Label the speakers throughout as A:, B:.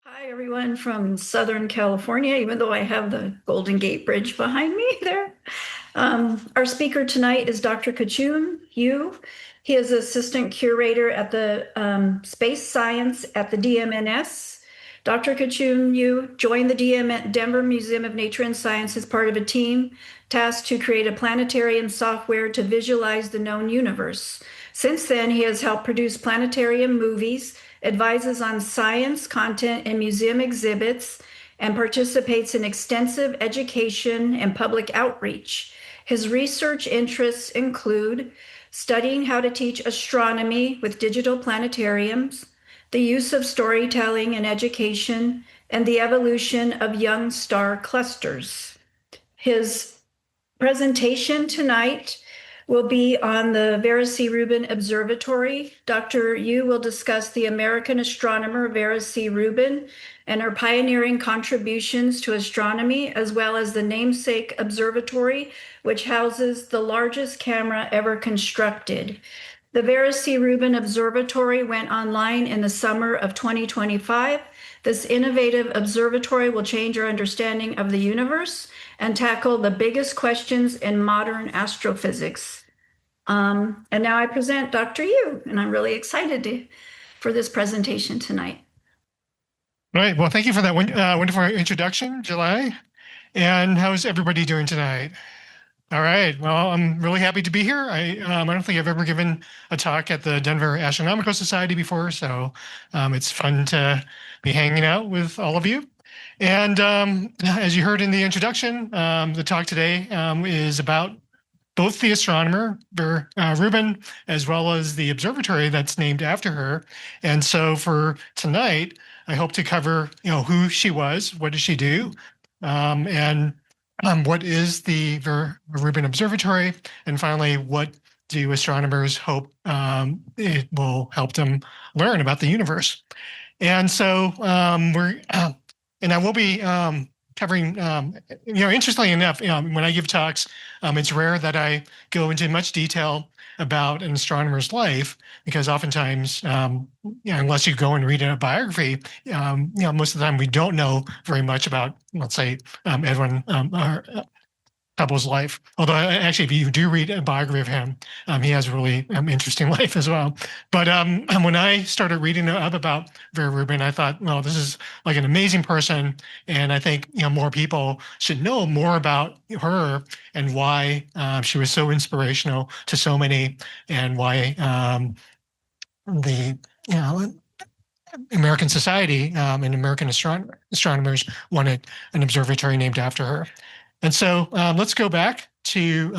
A: Hi, everyone from Southern California, even though I have the Golden Gate Bridge behind me there. Our speaker tonight is Dr. KaChun Yu. He is assistant curator at the space science at the DMNS. Dr. KaChun Yu joined the Denver Museum of Nature and Science as part of a team tasked to create a planetarium software to visualize the known universe. Since then, he has helped produce planetarium movies, advises on science content and museum exhibits, and participates in extensive education and public outreach. His research interests include studying how to teach astronomy with digital planetariums, the use of storytelling in education, and the evolution of young star clusters. His presentation tonight will be on the Vera C. Rubin Observatory. Dr. Yu will discuss the American astronomer Vera C. Rubin and her pioneering contributions to astronomy, as well as the namesake observatory, which houses the largest camera ever constructed. The Vera C. Rubin Observatory went online in the summer of 2025. This innovative observatory will change our understanding of the universe and tackle the biggest questions in modern astrophysics. And now I present Dr. Yu, and I'm really excited for this presentation tonight.
B: All right. Well, thank you for that wonderful introduction, July. And how's everybody doing tonight? All right. Well, I'm really happy to be here. I don't think I've ever given a talk at the Denver Astronomical Society before, so it's fun to be hanging out with all of you. And as you heard in the introduction, the talk today is about both the astronomer, Vera Rubin, as well as the observatory that's named after her. And so for tonight, I hope to cover, who she was, what does she do, and what is the Vera Rubin Observatory, and finally, what do astronomers hope it will help them learn about the universe. And so and I will be covering, interestingly enough, when I give talks, it's rare that I go into much detail about an astronomer's life, because oftentimes, unless you go and read a biography, most of the time we don't know very much about, let's say, Edwin Hubble's life. Although actually, if you do read a biography of him, he has a really interesting life as well. But when I started reading up about Vera Rubin, I thought, well, this is like an amazing person, and I think more people should know more about her and why she was so inspirational to so many, and why the American society and American astronomers wanted an observatory named after her. And so let's go back to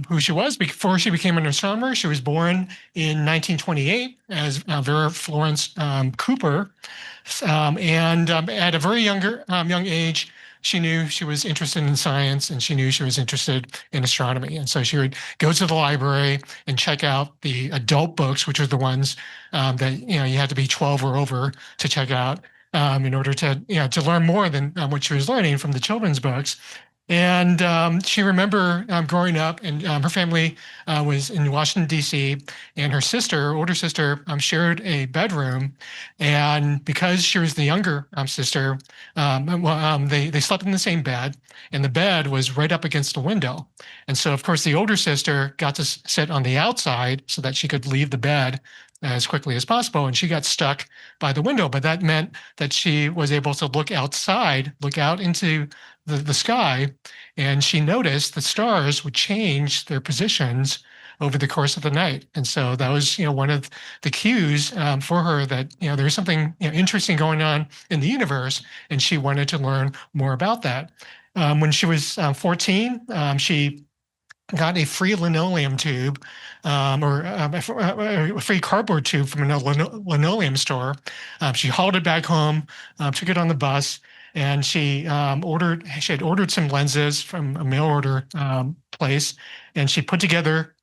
B: who she was. Before she became an astronomer, she was born in 1928 as Vera Florence Cooper. And at a very young age, she knew she was interested in science, and she knew she was interested in astronomy. And so she would go to the library and check out the adult books, which are the ones that you had to be 12 or over to check out, in order to learn more than what she was learning from the children's books. And she remember growing up, and her family was in Washington, D.C., and her older sister, shared a bedroom. And because she was the younger sister, they slept in the same bed, and the bed was right up against the window. And so, of course, the older sister got to sit on the outside so that she could leave the bed as quickly as possible, and she got stuck by the window. But that meant that she was able to look outside, look out into the sky, and she noticed the stars would change their positions over the course of the night. And so that was, one of the cues for her that, there's something interesting going on in the universe, and she wanted to learn more about that. When she was 14, she got a free linoleum tube, or a free cardboard tube from a linoleum store. She hauled it back home, took it on the bus, and she had ordered some lenses from a mail order place, and she put together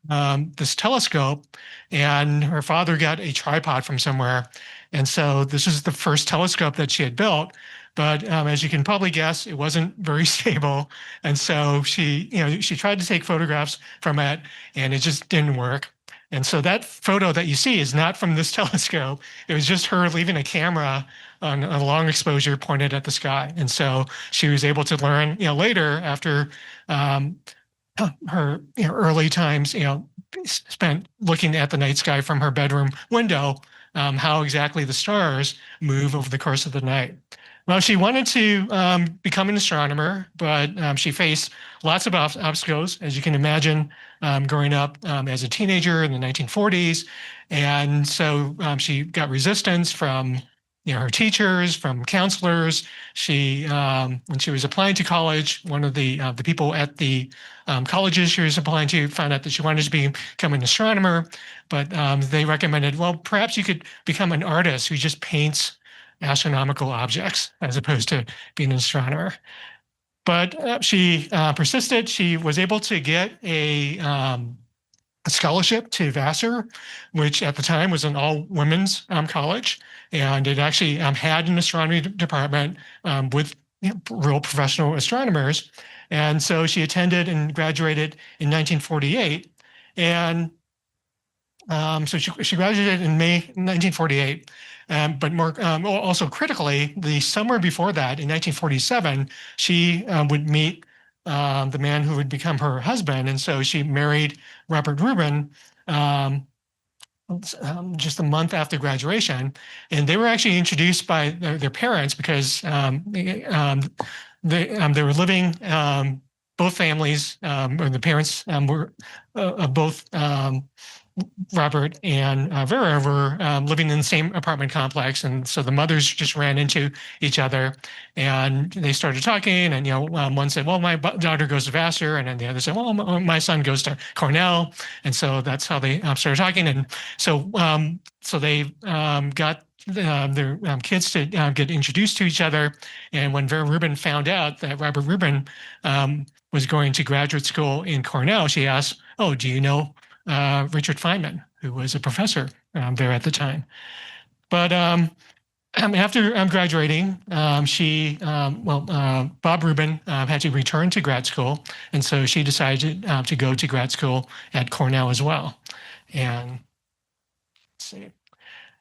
B: this telescope, and her father got a tripod from somewhere. And so this is the first telescope that she had built. But as you can probably guess, it wasn't very stable. And so she tried to take photographs from it, and it just didn't work. And so that photo that you see is not from this telescope. It was just her leaving a camera on a long exposure pointed at the sky. And so she was able to learn, later after um, her early times, spent looking at the night sky from her bedroom window, how exactly the stars move over the course of the night. Well, she wanted to become an astronomer, but she faced lots of obstacles, as you can imagine, growing up as a teenager in the 1940s. And so she got resistance from her teachers, from counselors. She, when she was applying to college, one of the people at the colleges she was applying to found out that she wanted to become an astronomer, but they recommended, well, perhaps you could become an artist who just paints astronomical objects as opposed to being an astronomer. But she persisted. She was able to get a scholarship to Vassar, which at the time was an all-women's college, and it actually had an astronomy department with real professional astronomers. And so she attended and graduated in 1948. And so she graduated in May 1948. But more also critically, the summer before that, in 1947, she would meet the man who would become her husband. And so she married Robert Rubin just a month after graduation. And they were actually introduced by their parents because they were living, both families, or the parents were both Robert and Vera were living in the same apartment complex, and so the mothers just ran into each other, and they started talking. And one said, "Well, my daughter goes to Vassar," and then the other said, "Well, my son goes to Cornell." And so that's how they started talking. And so they got their kids to get introduced to each other. And when Vera Rubin found out that Robert Rubin was going to graduate school in Cornell, she asked, "Oh, do you know Richard Feynman, who was a professor there at the time?" But after graduating, Bob Rubin had to return to grad school, and so she decided to go to grad school at Cornell as well. And let's see.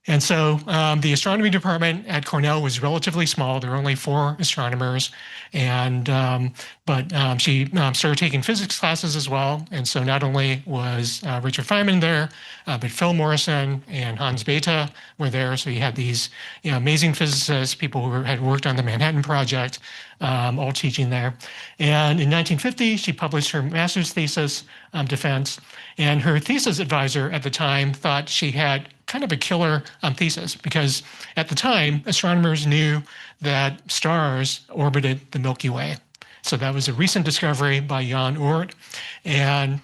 B: And so the astronomy department at Cornell was relatively small. There were only 4 astronomers. And but she started taking physics classes as well. And so not only was Richard Feynman there, but Phil Morrison and Hans Bethe were there. So you had these amazing physicists, people who had worked on the Manhattan Project, all teaching there. And in 1950, she published her master's thesis, Defense. And her thesis advisor at the time thought she had kind of a killer thesis, because at the time, astronomers knew that stars orbited the Milky Way. So that was a recent discovery by Jan Oort. And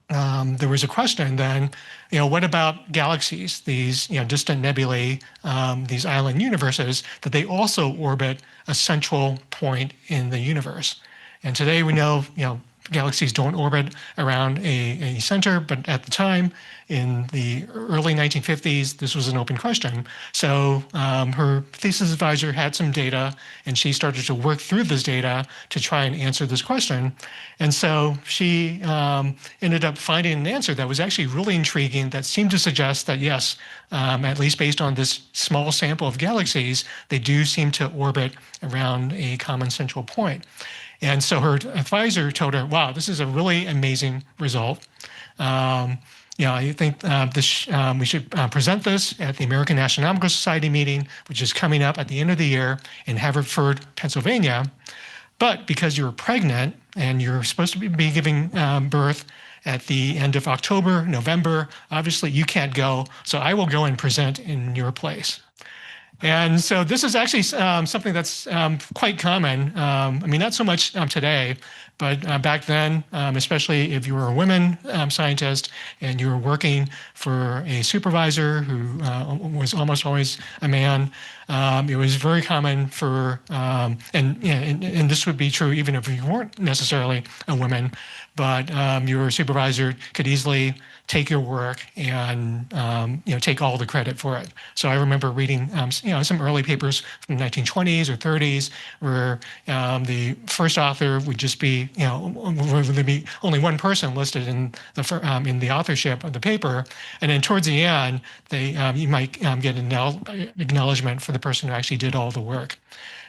B: there was a question then, what about galaxies, these distant nebulae, these island universes, that they also orbit a central point in the universe? And today we know, galaxies don't orbit around a center, but at the time, in the early 1950s, this was an open question. So her thesis advisor had some data, and she started to work through this data to try and answer this question. And so she ended up finding an answer that was actually really intriguing, that seemed to suggest that, yes, at least based on this small sample of galaxies, they do seem to orbit around a common central point. And so her advisor told her, "Wow, this is a really amazing result. I think we should present this at the American Astronomical Society meeting, which is coming up at the end of the year in Haverford, Pennsylvania. But because you're pregnant and you're supposed to be giving birth at the end of October, November, obviously you can't go, so I will go and present in your place." And so this is actually something that's quite common. Not so much today, but back then, especially if you were a women scientist and you were working for a supervisor who was almost always a man, It was very common for, and this would be true even if you weren't necessarily a woman, but your supervisor could easily take your work and take all the credit for it. So I remember reading some early papers from the 1920s or 30s where the first author would just be there'd be only one person listed in the authorship of the paper, and then towards the end you might get an acknowledgement for the person who actually did all the work.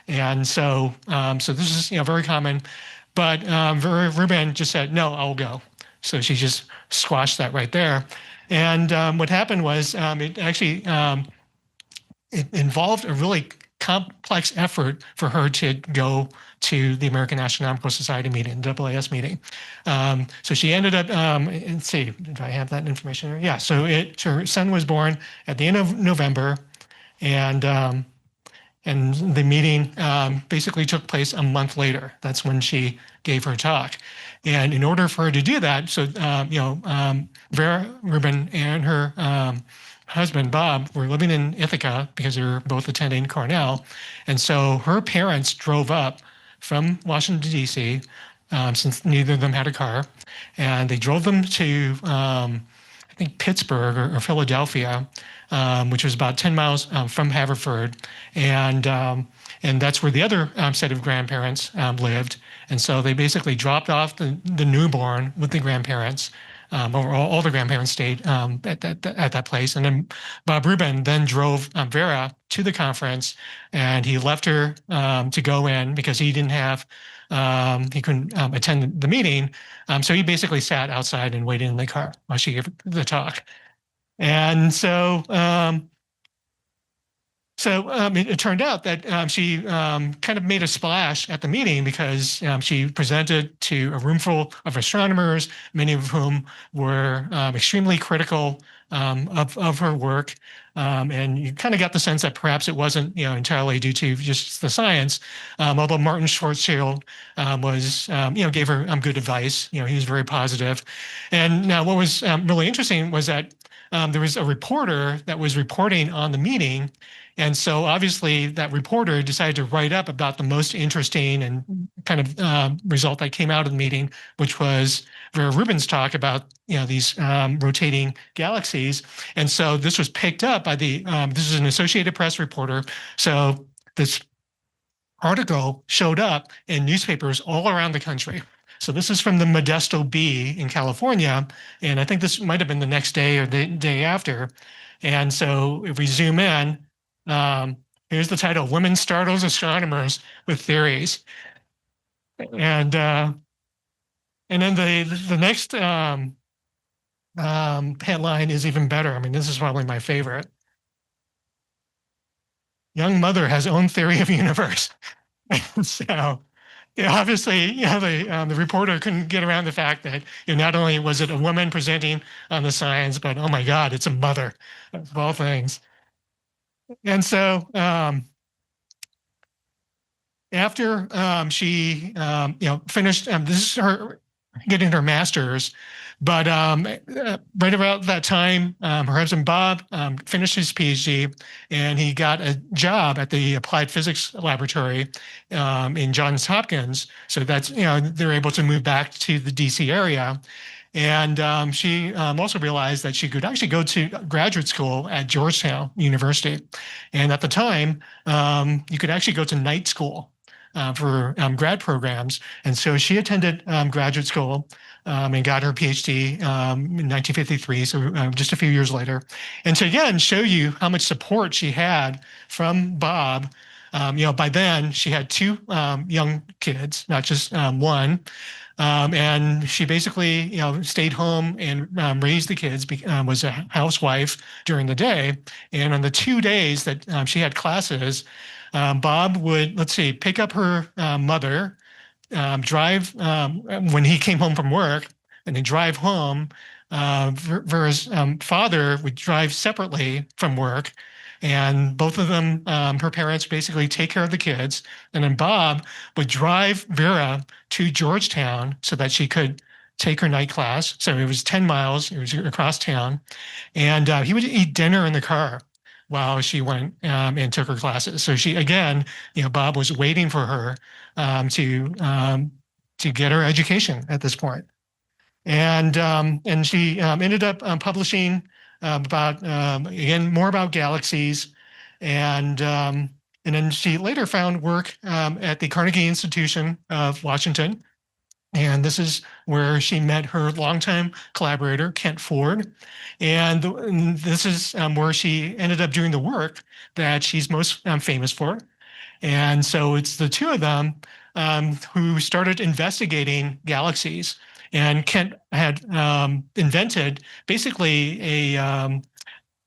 B: And so this is very common, but Vera Rubin just said, no, I'll go. So she just squashed that right there. And what happened was it actually it involved a really complex effort for her to go to the American Astronomical Society meeting, AAS meeting. So she ended up, let's see, did I have that information here? Yeah, so her son was born at the end of November, and the meeting basically took place a month later. That's when she gave her talk. And in order for her to do that, so, Vera Rubin and her husband, Bob, were living in Ithaca because they were both attending Cornell. And so her parents drove up from Washington, D.C., since neither of them had a car. And they drove them to, I think, Pittsburgh or Philadelphia, which was about 10 miles from Haverford. And that's where the other set of grandparents lived. And so they basically dropped off the newborn with the grandparents. All the grandparents stayed at that place. And then Bob Rubin then drove Vera to the conference, and he left her to go in because he didn't have, he couldn't attend the meeting. So he basically sat outside and waited in the car while she gave the talk. And so it turned out that she kind of made a splash at the meeting because she presented to a room full of astronomers, many of whom were extremely critical of her work. And you kind of got the sense that perhaps it wasn't entirely due to just the science, although Martin Schwarzschild was gave her good advice. He was very positive. And now what was really interesting was that there was a reporter that was reporting on the meeting. And so obviously that reporter decided to write up about the most interesting and kind of result that came out of the meeting, which was Vera Rubin's talk about these rotating galaxies. And so this was picked up by this is an Associated Press reporter. So this article showed up in newspapers all around the country. So this is from the Modesto Bee in California, and I think this might have been the next day or the day after. And so if we zoom in, here's the title: "Women Startles Astronomers with Theories," and then the next headline is even better. I mean, this is probably my favorite: "Young mother has own theory of universe." So. Obviously, the reporter couldn't get around the fact that not only was it a woman presenting on the science, but oh my God, it's a mother of all things. And so after she finished, this is her getting her master's, but right about that time, her husband Bob finished his PhD, and he got a job at the Applied Physics Laboratory in Johns Hopkins. So that's they're able to move back to the DC area. And she also realized that she could actually go to graduate school at Georgetown University. And at the time, you could actually go to night school for grad programs. And so she attended graduate school and got her PhD in 1953, so just a few years later. And to again show you how much support she had from Bob, by then she had two young kids, not just one. And she basically, stayed home and raised the kids, was a housewife during the day. And on the 2 days that she had classes, Bob would, pick up her mother, drive when he came home from work, and then drive home. Vera's father would drive separately from work, and both of them, her parents, basically take care of the kids. And then Bob would drive Vera to Georgetown so that she could take her night class. So it was 10 miles. It was across town. And he would eat dinner in the car while she went and took her classes. So she, again, Bob was waiting for her um, to um, to get her education at this point. And she ended up publishing about again more about galaxies, and then she later found work at the Carnegie Institution of Washington, and this is where she met her longtime collaborator Kent Ford, and this is where she ended up doing the work that she's most famous for. And so it's the two of them who started investigating galaxies. And Kent had invented basically an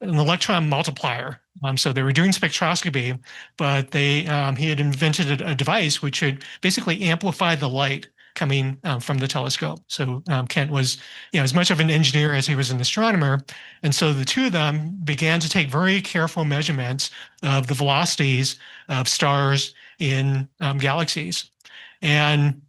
B: electron multiplier. So they were doing spectroscopy, but he had invented a device which would basically amplify the light coming from the telescope. So Kent was, as much of an engineer as he was an astronomer, and so the two of them began to take very careful measurements of the velocities of stars in galaxies. And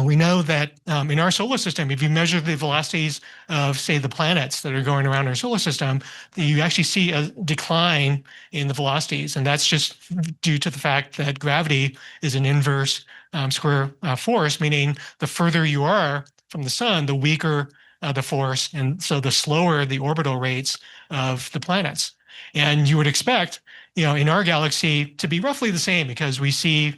B: we know that in our solar system, if you measure the velocities of, say, the planets that are going around our solar system, you actually see a decline in the velocities. And that's just due to the fact that gravity is an inverse square force, meaning the further you are from the sun, the weaker the force. And so the slower the orbital rates of the planets. And you would expect, in our galaxy to be roughly the same because we see,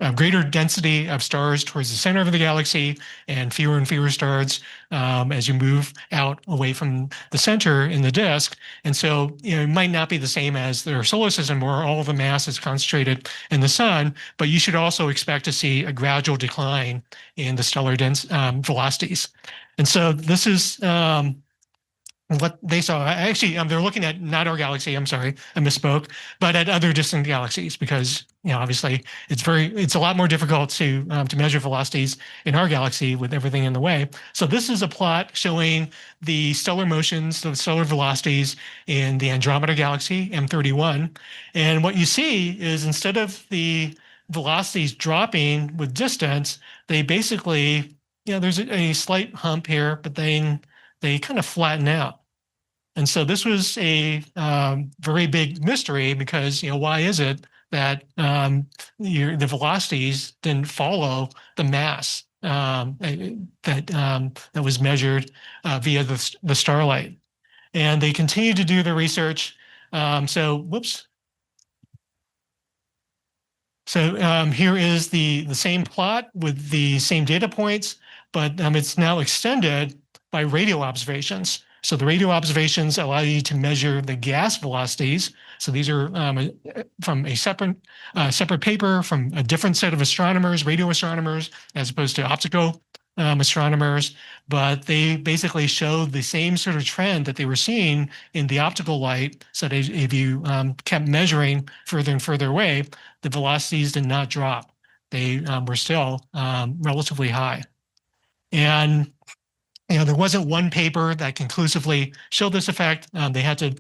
B: a greater density of stars towards the center of the galaxy and fewer stars as you move out away from the center in the disk. And so, it might not be the same as their solar system where all the mass is concentrated in the sun, but you should also expect to see a gradual decline in the stellar velocities. And so this is what they saw. Actually, they're looking at not our galaxy. I'm sorry, I misspoke, but at other distant galaxies because obviously it's a lot more difficult to measure velocities in our galaxy with everything in the way. So this is a plot showing the stellar motions, the stellar velocities in the Andromeda galaxy M31, and what you see is instead of the velocities dropping with distance, they basically there's a slight hump here, but then they kind of flatten out. And so this was a very big mystery because, why is it that the velocities didn't follow the mass that was measured via the starlight? And they continued to do the research. Whoops. So here is the same plot with the same data points, but it's now extended by radio observations. So the radio observations allow you to measure the gas velocities. So these are from a separate paper from a different set of astronomers, radio astronomers, as opposed to optical astronomers. But they basically showed the same sort of trend that they were seeing in the optical light. So that if you kept measuring further and further away, the velocities did not drop. They were still relatively high. And there wasn't one paper that conclusively showed this effect. They had to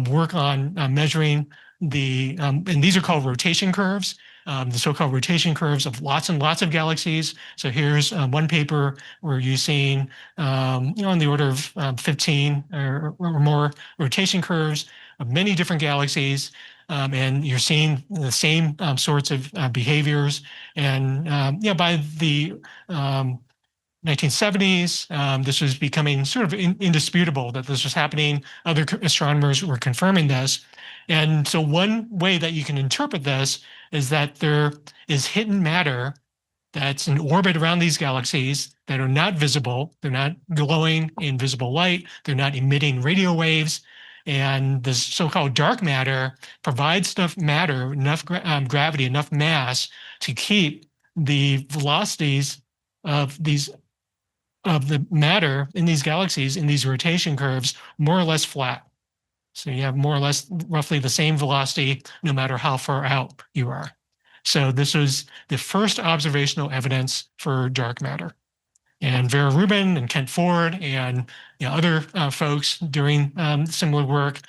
B: work on measuring and these are called rotation curves, the so-called rotation curves of lots and lots of galaxies. So here's one paper where you're seeing, on the order of 15 or more rotation curves of many different galaxies. And you're seeing the same sorts of behaviors. And by the 1970s, this was becoming sort of indisputable that this was happening. Other astronomers were confirming this. And so one way that you can interpret this is that there is hidden matter that's in orbit around these galaxies that are not visible. They're not glowing in visible light. They're not emitting radio waves. And this so-called dark matter provides enough matter, enough gravity, enough mass to keep the velocities of the matter in these galaxies, in these rotation curves, more or less flat. So you have more or less roughly the same velocity no matter how far out you are. So this was the first observational evidence for dark matter. And Vera Rubin and Kent Ford and other folks doing similar work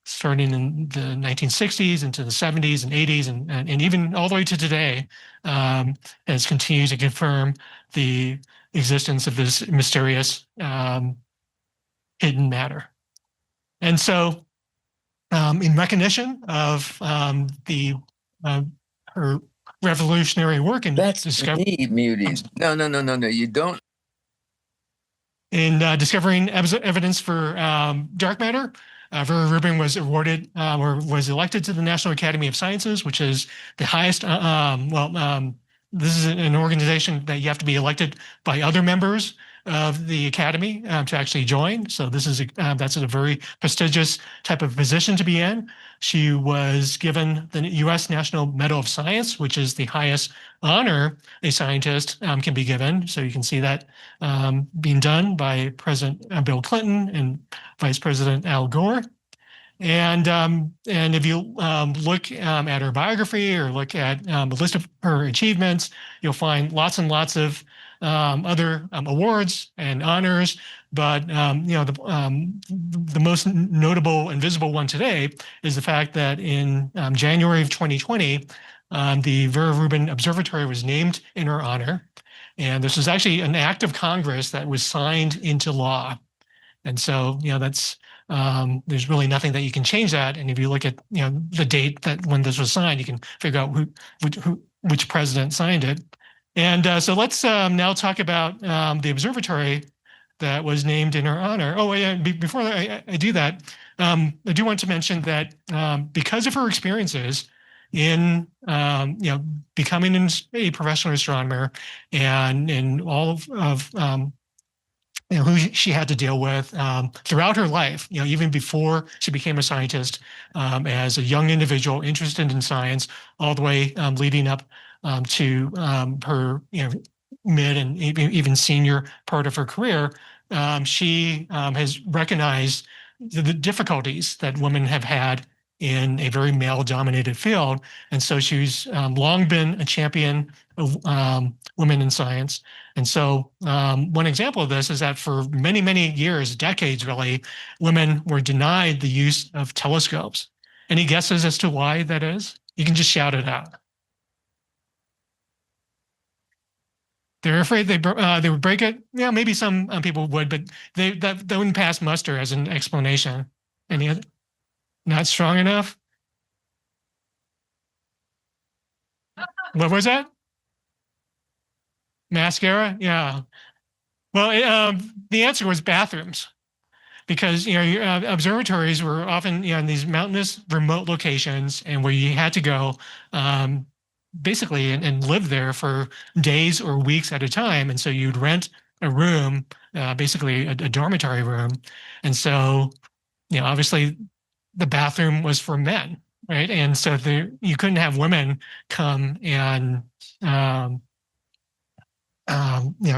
B: starting in the 1960s into the 70s and 80s and even all the way to today has continued to confirm the existence of this mysterious hidden matter. And so, in recognition of her revolutionary work in
C: That's
B: discovery
C: me muted. No, you don't.
B: in discovering evidence for dark matter, Vera Rubin was awarded or was elected to the National Academy of Sciences, which is the highest. This is an organization that you have to be elected by other members of the academy to actually join. So this is that's a very prestigious type of position to be in. She was given the U.S. National Medal of Science, which is the highest honor a scientist can be given. So you can see that being done by President Bill Clinton and Vice President Al Gore. And if you look at her biography or look at a list of her achievements, you'll find lots and lots of other awards and honors. But the most notable and visible one today is the fact that in January of 2020, the Vera Rubin Observatory was named in her honor. And this was actually an act of Congress that was signed into law. And so, that's there's really nothing that you can change that. And if you look at the date that when this was signed, you can figure out which president signed it. And so let's now talk about the observatory that was named in her honor. Oh, yeah, before I do that, I do want to mention that because of her experiences in becoming a professional astronomer and in all of who she had to deal with throughout her life, even before she became a scientist, as a young individual interested in science, all the way leading up to her mid and even senior part of her career. She has recognized the difficulties that women have had in a very male-dominated field, and so she's long been a champion of women in science. And so one example of this is that for many, many years, decades really, women were denied the use of telescopes. Any guesses as to why that is? You can just shout it out. They're afraid they would break it. Yeah, maybe some people would, but that wouldn't pass muster as an explanation. Any other? Not strong enough? What was that? Mascara? Yeah. Well, the answer was bathrooms, because observatories were often in these mountainous, remote locations, and where you had to go basically and live there for days or weeks at a time. And so you'd rent a room, basically a dormitory room, and so obviously the bathroom was for men, right? And so you couldn't have women come and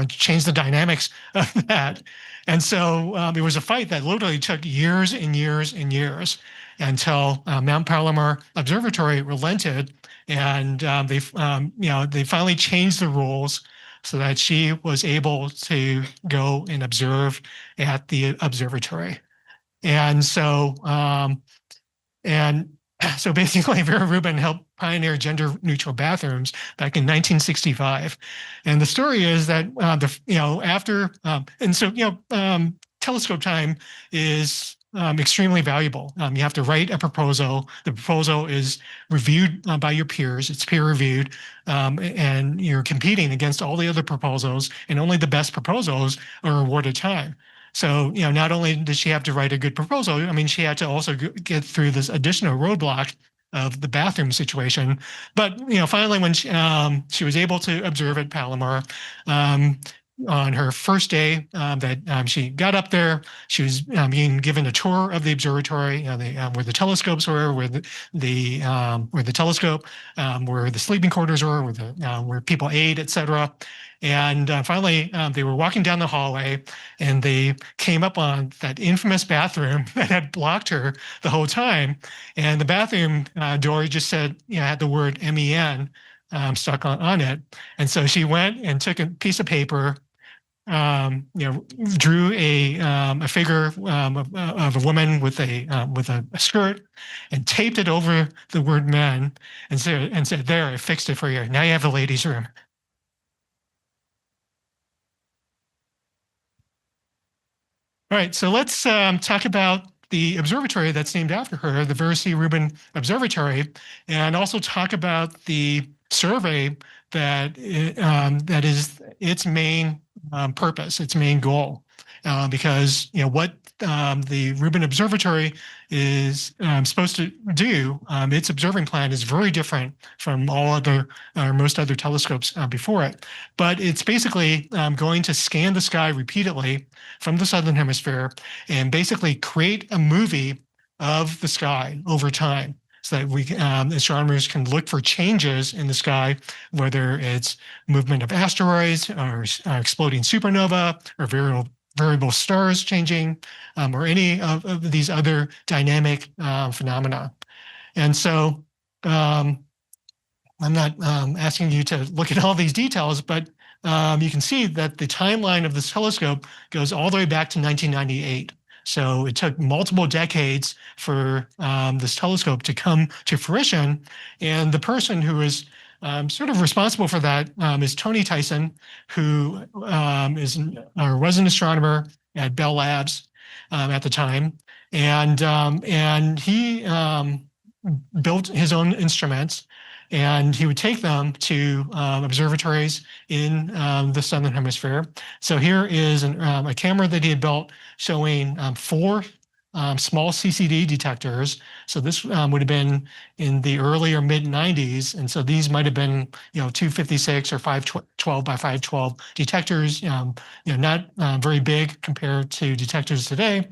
B: change the dynamics of that. And so there was a fight that literally took years and years and years until Mount Palomar Observatory relented, and they finally changed the rules so that she was able to go and observe at the observatory. And so and so basically, Vera Rubin helped pioneer gender-neutral bathrooms back in 1965. And the story is that after telescope time is extremely valuable. You have to write a proposal. The proposal is reviewed by your peers. It's peer-reviewed, and you're competing against all the other proposals, and only the best proposals are awarded time. So, not only did she have to write a good proposal, I mean, she had to also get through this additional roadblock of the bathroom situation. But, finally, when she was able to observe at Palomar, on her first day that she got up there, she was being given a tour of the observatory, where the telescopes were, where the telescope, where the sleeping quarters were, where people ate, etc. And finally, they were walking down the hallway, and they came up on that infamous bathroom that had blocked her the whole time. And the bathroom door just said, had the word MEN stuck on it. And so she went and took a piece of paper, drew a figure of a woman with a skirt, and taped it over the word "men," and said, "There, I fixed it for you. Now you have a ladies' room." All right, so let's talk about the observatory that's named after her, the Vera C. Rubin Observatory, and also talk about the survey that that is its main purpose, its main goal. Because what the Rubin Observatory is supposed to do, its observing plan is very different from all other or most other telescopes before it. But it's basically going to scan the sky repeatedly from the southern hemisphere and basically create a movie of the sky over time, so that we astronomers can look for changes in the sky, whether it's movement of asteroids or exploding supernova or variable stars changing, or any of these other dynamic phenomena. And so I'm not asking you to look at all these details, but you can see that the timeline of this telescope goes all the way back to 1998. So it took multiple decades for this telescope to come to fruition. And the person who is sort of responsible for that is Tony Tyson, who was an astronomer at Bell Labs at the time. And he built his own instruments, and he would take them to observatories in the southern hemisphere. So here is a camera that he had built showing 4 small CCD detectors. So this would have been in the early or mid 90s. And so these might have been, 256 or 512 by 512 detectors, not very big compared to detectors today.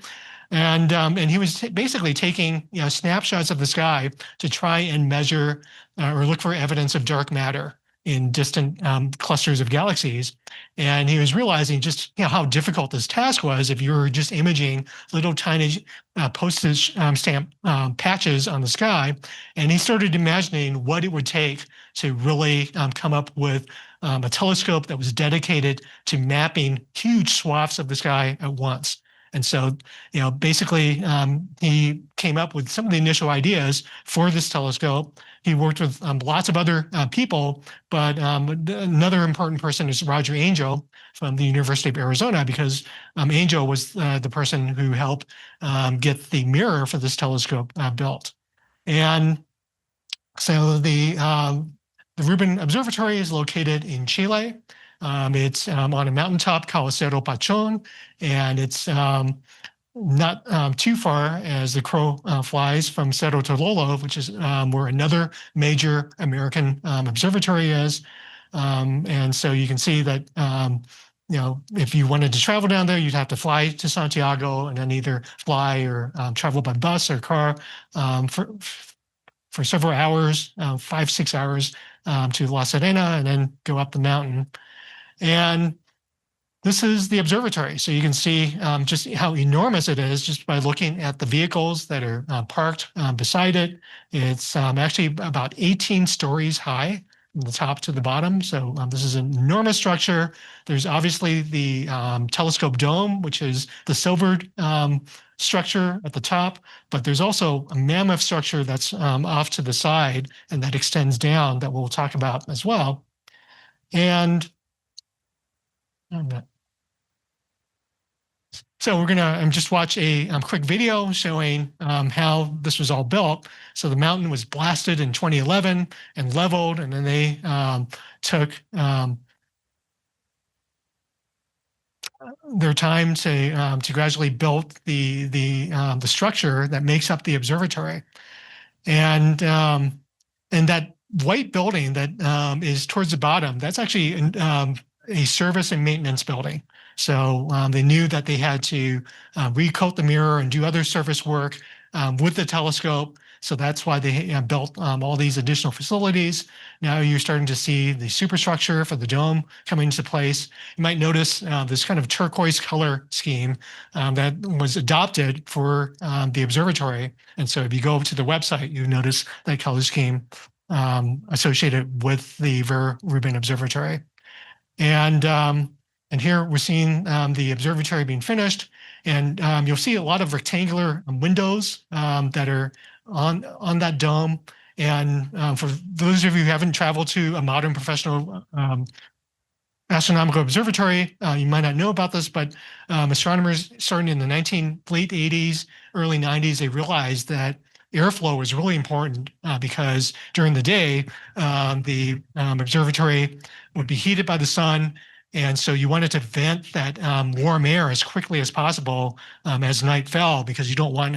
B: And he was basically taking snapshots of the sky to try and measure or look for evidence of dark matter in distant clusters of galaxies. And he was realizing just how difficult this task was if you were just imaging little tiny postage stamp patches on the sky. And he started imagining what it would take to really come up with a telescope that was dedicated to mapping huge swaths of the sky at once. And so, basically, he came up with some of the initial ideas for this telescope. He worked with lots of other people, but another important person is Roger Angel from the University of Arizona, because Angel was the person who helped get the mirror for this telescope built. And so the Rubin Observatory is located in Chile. It's on a mountaintop called Cerro Pachon, and it's not too far as the crow flies from Cerro Tololo, which is where another major American observatory is. And so you can see that, if you wanted to travel down there, you'd have to fly to Santiago and then either fly or travel by bus or car for several hours, 5-6 hours to La Serena, and then go up the mountain. And this is the observatory. So you can see just how enormous it is just by looking at the vehicles that are parked beside it. It's actually about 18 stories high from the top to the bottom. So this is an enormous structure. There's obviously the telescope dome, which is the silvered structure at the top, but there's also a mammoth structure that's off to the side and that extends down that we'll talk about as well. And so we're going to just watch a quick video showing how this was all built. So the mountain was blasted in 2011 and leveled, and then they took their time to gradually build the structure that makes up the observatory. And that white building that is towards the bottom, that's actually a service and maintenance building. So they knew that they had to recoat the mirror and do other surface work with the telescope. So that's why they built all these additional facilities. Now you're starting to see the superstructure for the dome coming into place. You might notice this kind of turquoise color scheme that was adopted for the observatory. And so if you go to the website, you notice that color scheme associated with the Vera Rubin Observatory. And here we're seeing the observatory being finished, and you'll see a lot of rectangular windows that are on that dome. And for those of you who haven't traveled to a modern professional Astronomical Observatory. You might not know about this, but astronomers starting in the late 80s, early 90s, they realized that airflow was really important because during the day, the observatory would be heated by the sun. And so you wanted to vent that warm air as quickly as possible as night fell, because you don't want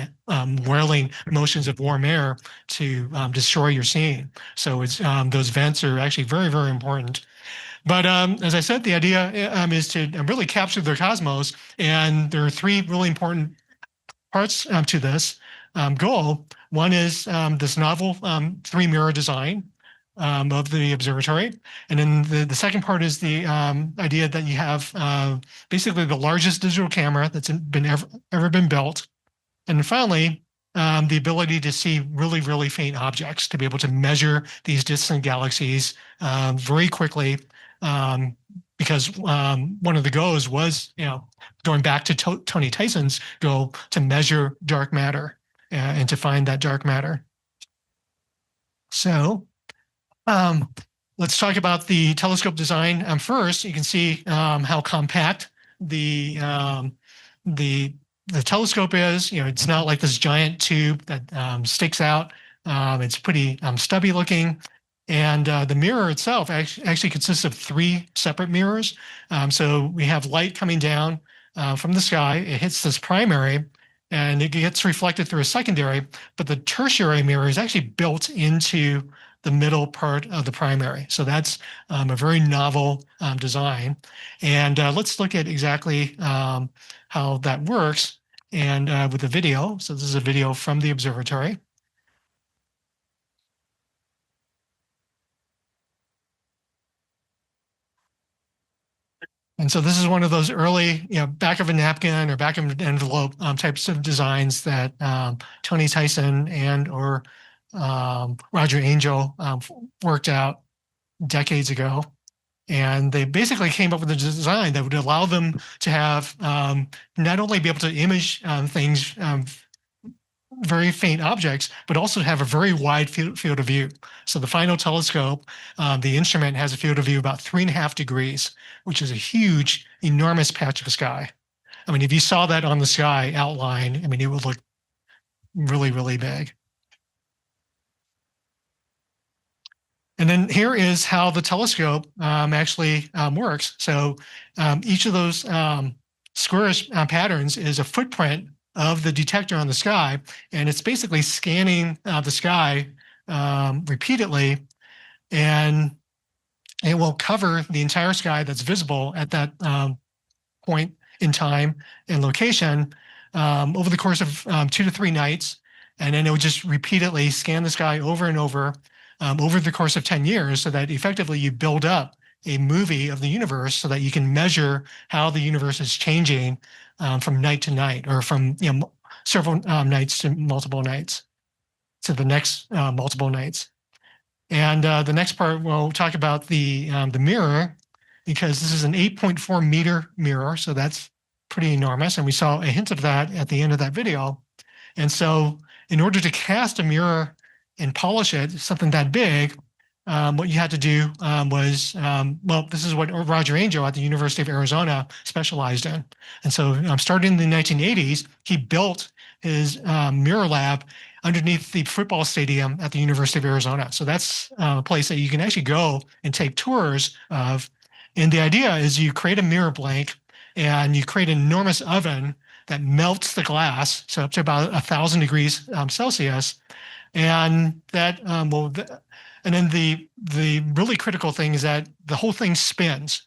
B: whirling motions of warm air to destroy your scene. So it's those vents are actually very, very important. But as I said, the idea is to really capture the cosmos. And there are three really important parts to this goal. One is this novel three-mirror design of the observatory. And then the second part is the idea that you have basically the largest digital camera that's ever been built. And then finally, the ability to see really, really faint objects, to be able to measure these distant galaxies very quickly. Because one of the goals was, going back to Tony Tyson's goal to measure dark matter and to find that dark matter. So let's talk about the telescope design. First, you can see how compact the telescope is. It's not like this giant tube that sticks out. It's pretty stubby looking. And the mirror itself actually consists of three separate mirrors. So we have light coming down from the sky. It hits this primary, and it gets reflected through a secondary. But the tertiary mirror is actually built into the middle part of the primary. So that's a very novel design. And let's look at exactly how that works and with the video. So this is a video from the observatory. And so this is one of those early, back of a napkin or back of an envelope types of designs that Tony Tyson or Roger Angel worked out decades ago. And they basically came up with a design that would allow them to have not only be able to image things, very faint objects, but also have a very wide field of view. So the final telescope, the instrument has a field of view about 3.5 degrees, which is a huge, enormous patch of sky. I mean, if you saw that on the sky outline, I mean, it would look really, really big. And then here is how the telescope actually works. So each of those squarish patterns is a footprint of the detector on the sky, and it's basically scanning the sky repeatedly, and it will cover the entire sky that's visible at that point in time and location over the course of 2 to 3 nights, and then it will just repeatedly scan the sky over and over the course of 10 years, so that effectively you build up a movie of the universe so that you can measure how the universe is changing from night to night, or from several nights to multiple nights to the next multiple nights. And the next part, we'll talk about the mirror, because this is an 8.4 meter mirror, so that's pretty enormous. And we saw a hint of that at the end of that video. And so in order to cast a mirror and polish it, something that big, what you had to do was, this is what Roger Angel at the University of Arizona specialized in. And so starting in the 1980s, he built his mirror lab underneath the football stadium at the University of Arizona. So that's a place that you can actually go and take tours of. And the idea is you create a mirror blank, and you create an enormous oven that melts the glass, so up to about 1,000 degrees Celsius. And that and then the really critical thing is that the whole thing spins.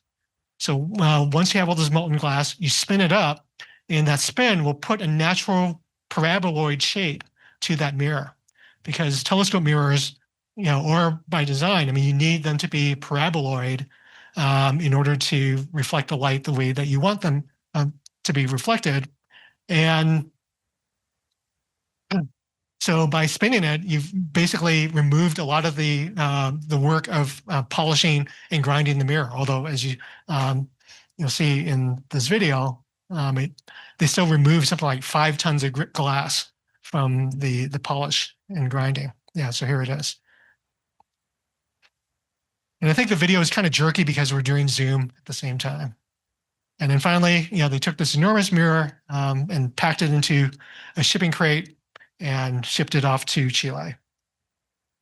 B: So once you have all this molten glass, you spin it up, and that spin will put a natural paraboloid shape to that mirror, because telescope mirrors, or by design, I mean, you need them to be paraboloid in order to reflect the light the way that you want them to be reflected. And so by spinning it, you've basically removed a lot of the work of polishing and grinding the mirror. Although, as you'll see in this video, they still remove something like 5 tons of glass from the polish and grinding. Yeah, so here it is. And I think the video is kind of jerky because we're doing Zoom at the same time. And then finally, they took this enormous mirror and packed it into a shipping crate and shipped it off to Chile.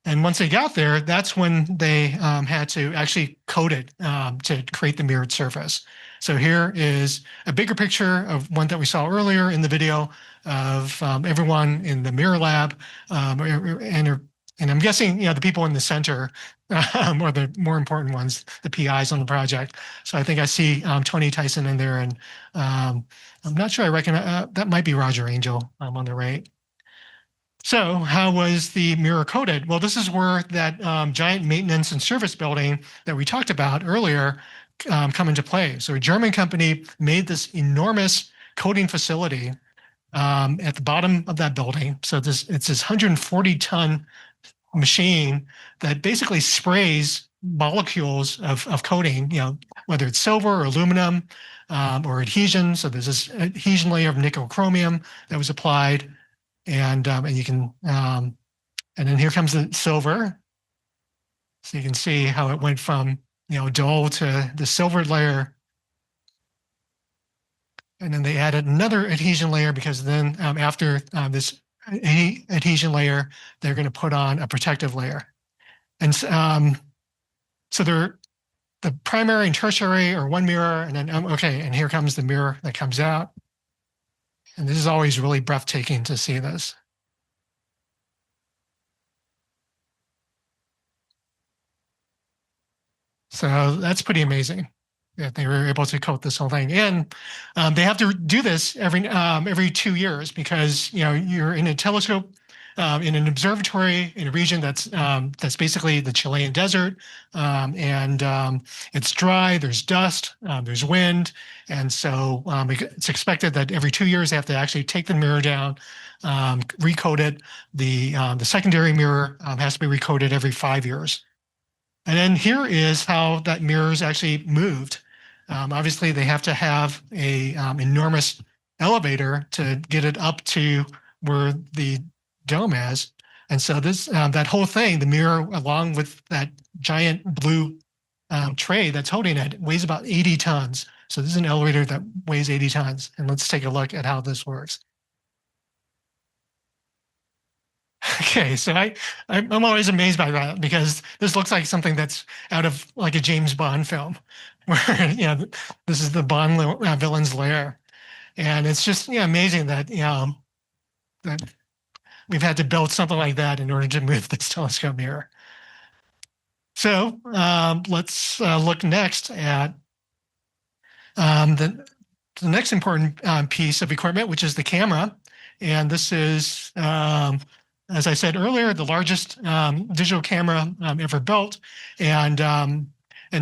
B: And once they got there, that's when they had to actually code it to create the mirrored surface. So here is a bigger picture of one that we saw earlier in the video of everyone in the mirror lab. And I'm guessing, the people in the center are the more important ones, the PIs on the project. So I think I see Tony Tyson in there, and I'm not sure I recognize, that might be Roger Angel on the right. So how was the mirror coded? Well, this is where that giant maintenance and service building that we talked about earlier come into play. So a German company made this enormous coding facility at the bottom of that building. So it's this 140-ton machine that basically sprays molecules of coating, whether it's silver or aluminum or adhesion. So there's this adhesion layer of nickel chromium that was applied. And you can, and then here comes the silver. So you can see how it went from, dull to the silver layer. And then they added another adhesion layer because then after this adhesion layer, they're going to put on a protective layer. And so they're the primary and tertiary are one mirror. And then, okay, and here comes the mirror that comes out. And this is always really breathtaking to see this. So that's pretty amazing that they were able to coat this whole thing. And they have to do this every 2 years because you're in a telescope in an observatory in a region that's basically the Chilean desert, and it's dry. There's dust. There's wind, and so it's expected that every 2 years they have to actually take the mirror down, recode it. The secondary mirror has to be recoded every 5 years. And then here is how that mirror is actually moved. Obviously, they have to have a enormous elevator to get it up to where the dome is. And so this that whole thing, the mirror, along with that giant blue tray that's holding it, weighs about 80 tons. So this is an elevator that weighs 80 tons. And let's take a look at how this works. Okay, so I'm always amazed by that because this looks like something that's out of like a James Bond film, where this is the Bond villain's lair, and it's just amazing that that we've had to build something like that in order to move this telescope mirror. So let's look next at the next important piece of equipment, which is the camera, and this is. As I said earlier, the largest digital camera ever built. And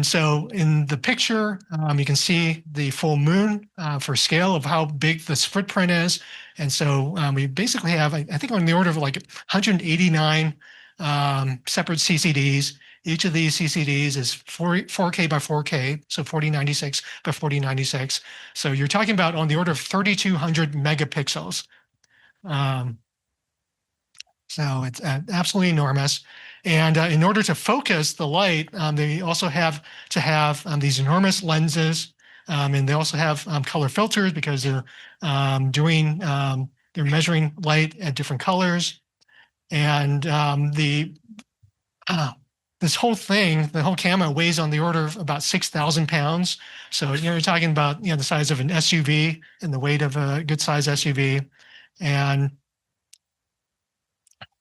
B: so in the picture, you can see the full moon for scale of how big this footprint is. And so we basically have, I think, on the order of like 189 separate CCDs. Each of these CCDs is 4K by 4K, so 4096 by 4096. So you're talking about on the order of 3,200 megapixels. So it's absolutely enormous. And in order to focus the light, they also have to have these enormous lenses. And they also have color filters because they're measuring light at different colors. And this whole thing, the whole camera weighs on the order of about 6,000 pounds. So you're talking about the size of an SUV and the weight of a good size SUV. And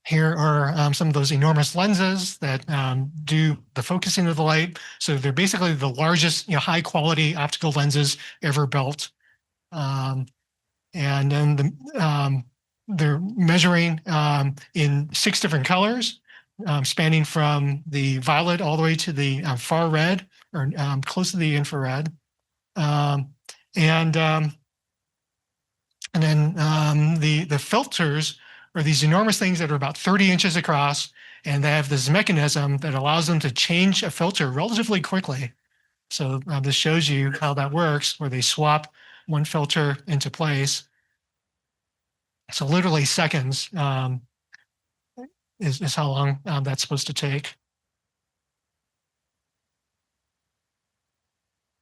B: here are some of those enormous lenses that do the focusing of the light. So they're basically the largest, high quality optical lenses ever built. And then they're measuring in 6 different colors, spanning from the violet all the way to the far red or close to the infrared. And then the filters are these enormous things that are about 30 inches across, and they have this mechanism that allows them to change a filter relatively quickly. So this shows you how that works, where they swap one filter into place. So literally seconds is how long that's supposed to take.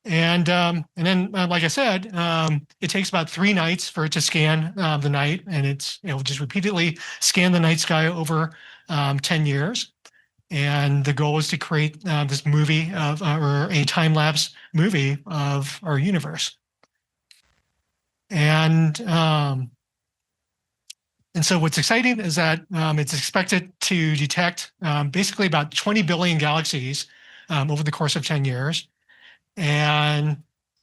B: And then, like I said, it takes about 3 nights for it to scan the night, and it'll just repeatedly scan the night sky over 10 years. And the goal is to create this movie or a time lapse movie of our universe. And so what's exciting is that it's expected to detect basically about 20 billion galaxies over the course of 10 years. And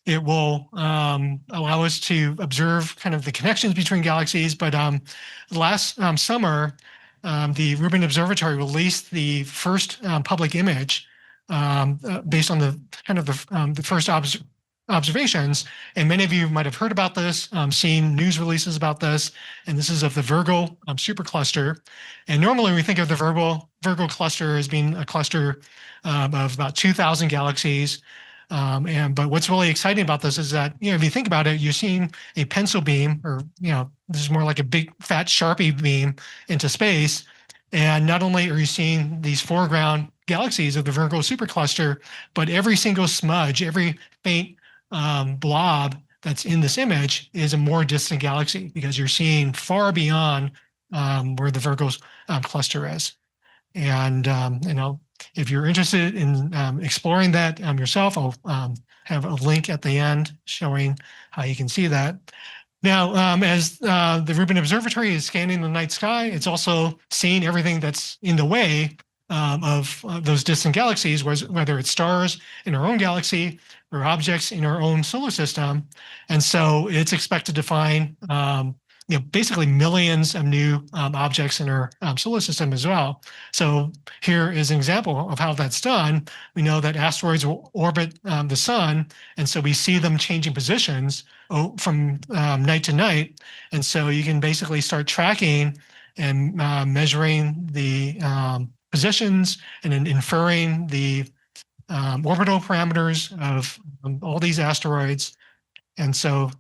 B: it will allow us to observe kind of the connections between galaxies. But last summer, the Rubin Observatory released the first public image based on the kind of the first observations. And many of you might have heard about this, seen news releases about this. And this is of the Virgo supercluster. And normally we think of the Virgo cluster as being a cluster of about 2,000 galaxies. But what's really exciting about this is that, if you think about it, you're seeing a pencil beam, or, this is more like a big fat Sharpie beam into space. And not only are you seeing these foreground galaxies of the Virgo supercluster, but every single smudge, every faint blob that's in this image is a more distant galaxy, because you're seeing far beyond where the Virgo cluster is. And, if you're interested in exploring that yourself, I'll have a link at the end showing how you can see that. Now, as the Rubin Observatory is scanning the night sky, it's also seeing everything that's in the way of those distant galaxies, whether it's stars in our own galaxy or objects in our own solar system. And so it's expected to find basically millions of new objects in our solar system as well. So here is an example of how that's done. We know that asteroids will orbit the sun, and so we see them changing positions from night to night. And so you can basically start tracking and measuring the positions, and then inferring the orbital parameters of all these asteroids. And so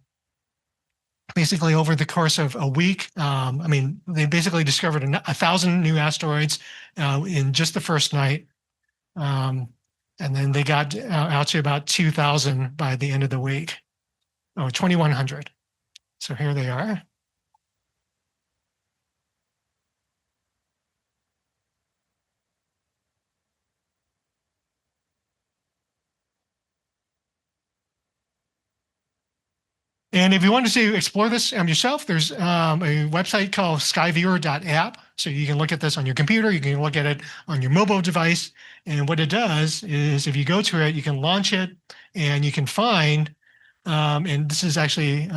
B: basically over the course of a week, they basically discovered 1,000 new asteroids in just the first night. And then they got out to about 2,000 by the end of the week. 2,100. So here they are. And if you wanted to explore this yourself, there's a website called skyviewer.app. So you can look at this on your computer, you can look at it on your mobile device. And what it does is, if you go to it, you can launch it, and you can find, and this is actually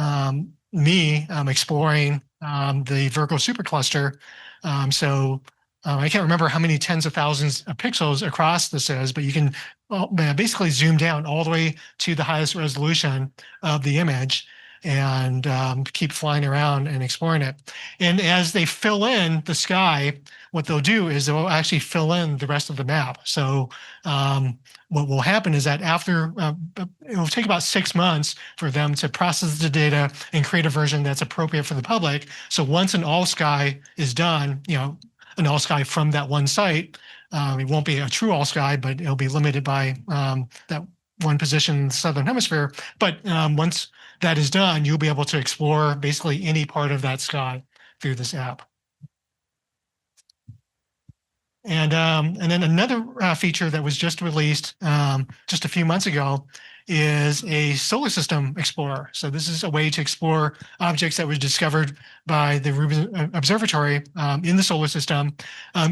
B: me exploring the Virgo supercluster. I can't remember how many tens of thousands of pixels across this is, but you can basically zoom down all the way to the highest resolution of the image, and keep flying around and exploring it. And as they fill in the sky, what they'll do is they'll actually fill in the rest of the map. So what will happen is that after, it will take about 6 months for them to process the data and create a version that's appropriate for the public. So once an all sky is done, an all sky from that one site, it won't be a true all sky, but it'll be limited by that one position in the southern hemisphere. But once that is done, you'll be able to explore basically any part of that sky through this app. And then another feature that was just released just a few months ago is a solar system explorer. So this is a way to explore objects that were discovered by the Rubin Observatory in the solar system.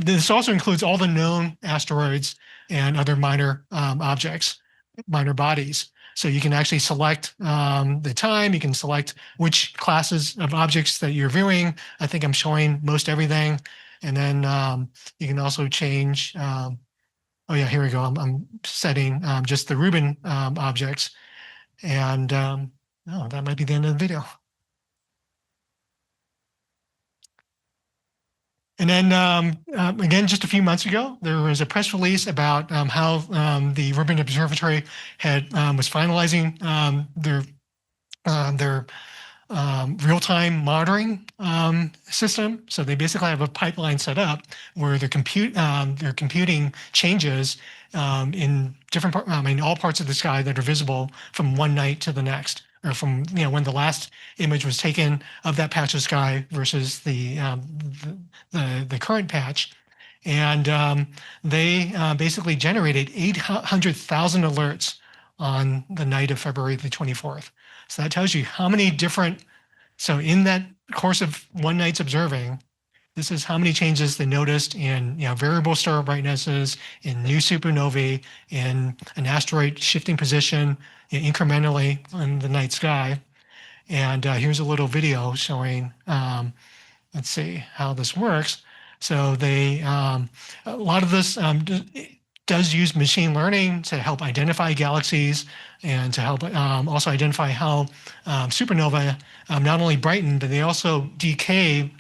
B: This also includes all the known asteroids and other minor objects, minor bodies. So you can actually select the time, you can select which classes of objects that you're viewing. I think I'm showing most everything. And then you can also change, oh yeah, here we go. I'm setting just the Rubin objects. And that might be the end of the video. And then again, just a few months ago, there was a press release about how the Rubin Observatory was finalizing their real-time monitoring system. So they basically have a pipeline set up where they're computing changes in different, all parts of the sky that are visible from one night to the next, or from when the last image was taken of that patch of sky versus the current patch. And they basically generated 800,000 alerts on the night of February the 24th. So that tells you how many different, so in that course of one night's observing, this is how many changes they noticed in variable star brightnesses, in new supernovae, in an asteroid shifting position incrementally in the night sky. And here's a little video showing, let's see how this works. So a lot of this does use machine learning to help identify galaxies and to help also identify how supernova not only brighten, but they also decay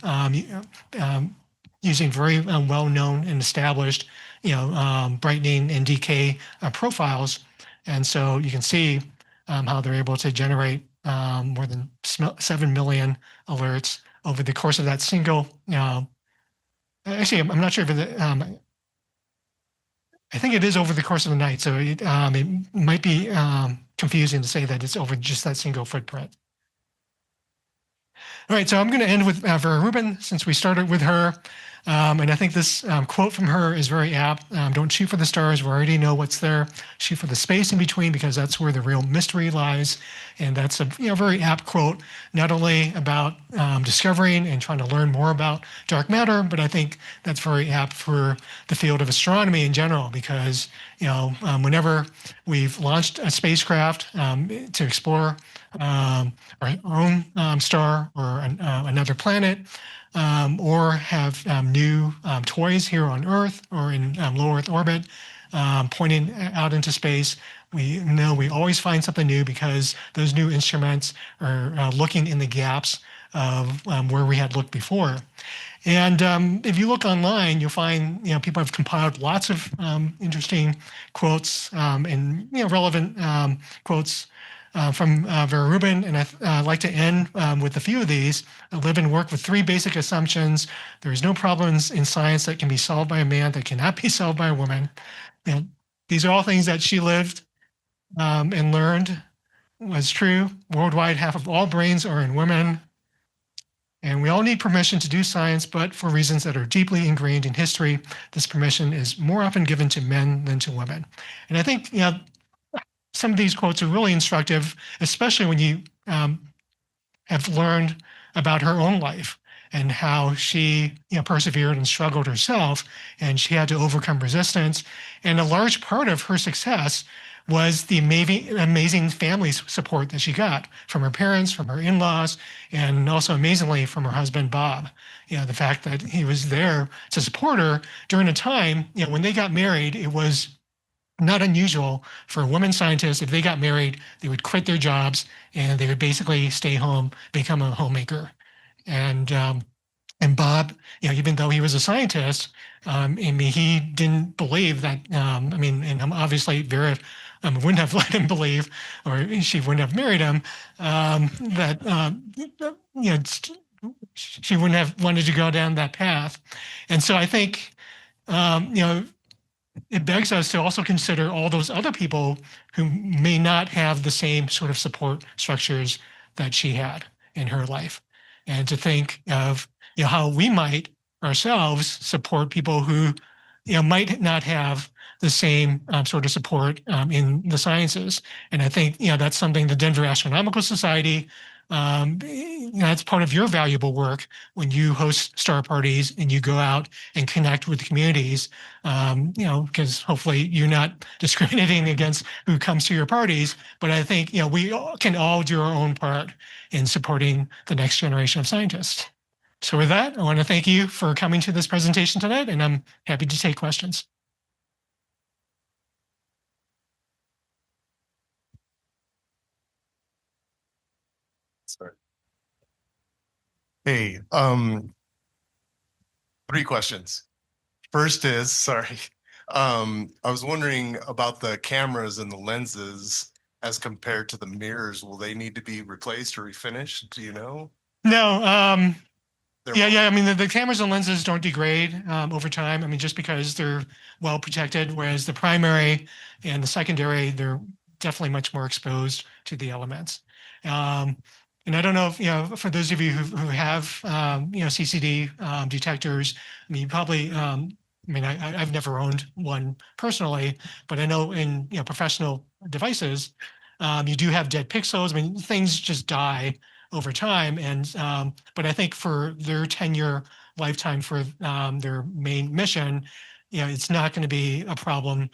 B: using very well-known and established, brightening and decay profiles. And so you can see how they're able to generate more than 7 million alerts over the course of that single. Actually, I'm not sure if I think it is over the course of the night, so it might be confusing to say that it's over just that single footprint. All right, so I'm going to end with Vera Rubin, since we started with her. And I think this quote from her is very apt. Don't shoot for the stars. We already know what's there. Shoot for the space in between, because that's where the real mystery lies. And that's a very apt quote, not only about discovering and trying to learn more about dark matter, but I think that's very apt for the field of astronomy in general, because whenever we've launched a spacecraft to explore our own star or another planet, or have new toys here on Earth or in low Earth orbit, pointing out into space, we know we always find something new, because those new instruments are looking in the gaps of where we had looked before. And if you look online, you'll find people have compiled lots of interesting quotes and relevant quotes from Vera Rubin, and I'd like to end with a few of these. I live and work with 3 basic assumptions. There is no problems in science that can be solved by a man that cannot be solved by a woman. And these are all things that she lived and learned was true. Worldwide, half of all brains are in women. And we all need permission to do science, but for reasons that are deeply ingrained in history, this permission is more often given to men than to women. And I think some of these quotes are really instructive, especially when you have learned about her own life and how she persevered and struggled herself, and she had to overcome resistance. And a large part of her success was the amazing family support that she got from her parents, from her in-laws, and also amazingly from her husband, Bob. The fact that he was there to support her during a time, when they got married, it was not unusual for women scientists. If they got married, they would quit their jobs and they would basically stay home, become a homemaker. And Bob, even though he was a scientist, he didn't believe that. And obviously Vera wouldn't have let him believe, or she wouldn't have married him, that she wouldn't have wanted to go down that path. And so I think it begs us to also consider all those other people who may not have the same sort of support structures that she had in her life, and to think of how we might ourselves support people who might not have the same sort of support in the sciences. And I think that's something the Denver Astronomical Society, that's part of your valuable work when you host star parties and you go out and connect with communities, because hopefully you're not discriminating against who comes to your parties. But I think we can all do our own part in supporting the next generation of scientists. So with that, I want to thank you for coming to this presentation tonight, and I'm happy to take questions.
D: Sorry. Hey, 3 questions. First is, sorry, I was wondering about the cameras and the lenses. as compared to the mirrors, will they need to be replaced or refinished? Do you know?
B: No,
D: They're
B: yeah. I mean, the cameras and lenses don't degrade over time. I mean, just because they're well protected, whereas the primary and the secondary, they're definitely much more exposed to the elements. Um, and I don't know if, for those of you who have, CCD detectors, I mean, you probably, I mean, I've never owned one personally, but I know in, professional devices, you do have dead pixels. I mean, things just die over time. And but I think for their 10-year lifetime for their main mission, it's not going to be a problem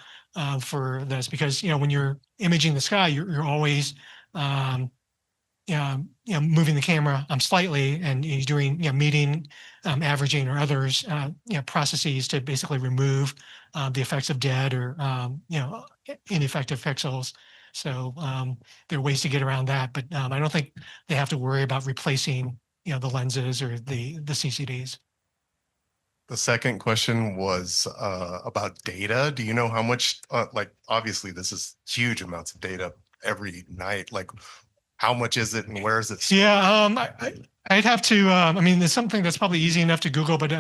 B: for this because when you're imaging the sky, you're always um, moving the camera slightly, and you're doing median, averaging, or others processes to basically remove the effects of dead or ineffective pixels. So there are ways to get around that, but I don't think they have to worry about replacing the lenses or the CCDs.
D: The second question was about data. Do you know how much, like, obviously this is huge amounts of data every night. Like, how much is it and where is it stored?
B: Yeah, I'd have to. I mean, there's something that's probably easy enough to Google, but